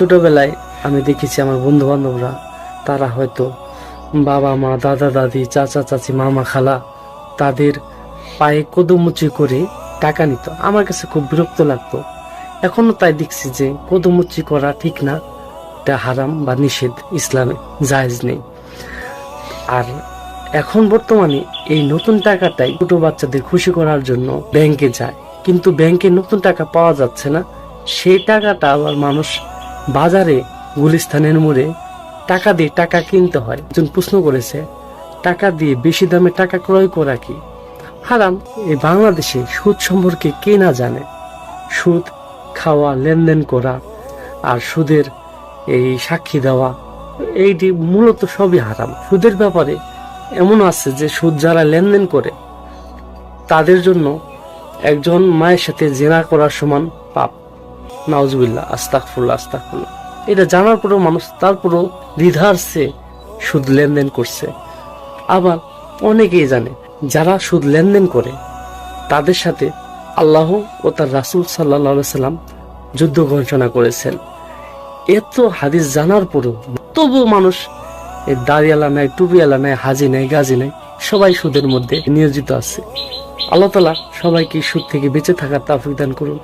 ছোটবেলায় আমি দেখেছি আমার বন্ধু বান্ধবরা, তারা হয়তো বাবা মা দাদা দাদি চাচা চাচি মামা খালা তাদের পায়ে কদমুচি করে টাকা নিত। আমার কাছে খুব বিরক্ত লাগতো। এখনো তাই দেখছি যে কদমুচি করা ঠিক না, এটা হারাম বা নিষেধ, ইসলামে জায়েজ নেই। আর এখন বর্তমানে এই নতুন টাকাটাই ছোট বাচ্চাদের খুশি করার জন্য ব্যাংকে যায়, কিন্তু ব্যাংকে নতুন টাকা পাওয়া যাচ্ছে না। সেই টাকাটা আবার মানুষ বাজারে গুলিস্তানের মোড়ে টাকা দিয়ে টাকা কিনতে হয়। একজন প্রশ্ন করেছে, টাকা দিয়ে বেশি দামে টাকা ক্রয় করা কি হারাম? এই বাংলাদেশে সুদ সম্পর্কে কে না জানে? সুদ খাওয়া, লেনদেন করা, আর সুদের এই সাক্ষী দেওয়া, এইটি মূলত সবই হারাম। সুদের ব্যাপারে এমন আছে যে সুদ যারা লেনদেন করে তাদের জন্য একজন মায়ের সাথে জেনা করার সমান পাপ। নাউজুবিল্লাহ, আস্তাগফিরুল্লাহ আস্তাগফিরুল্লাহ। এটা জানার পরেও মানুষ তারপরও দ্বিধার্সে সুদ লেনদেন করছে। আবার অনেকেই জানে যারা সুদ লেনদেন করে তাদের সাথে আল্লাহ ও তার রাসূল সাল্লাল্লাহু আলাইহি সাল্লাম যুদ্ধ ঘোষণা করেছেন। এত হাদিস জানার পরেও তবুও মানুষ এই দাড়িওয়ালা নাই, টুপিওয়ালা নাই, হাজি নাই, গাজী নাই, সবাই সুদের মধ্যে নিয়োজিত আছে। আল্লাহ তাআলা সবাইকে সুদ থেকে বেঁচে থাকার তৌফিক দান করুন।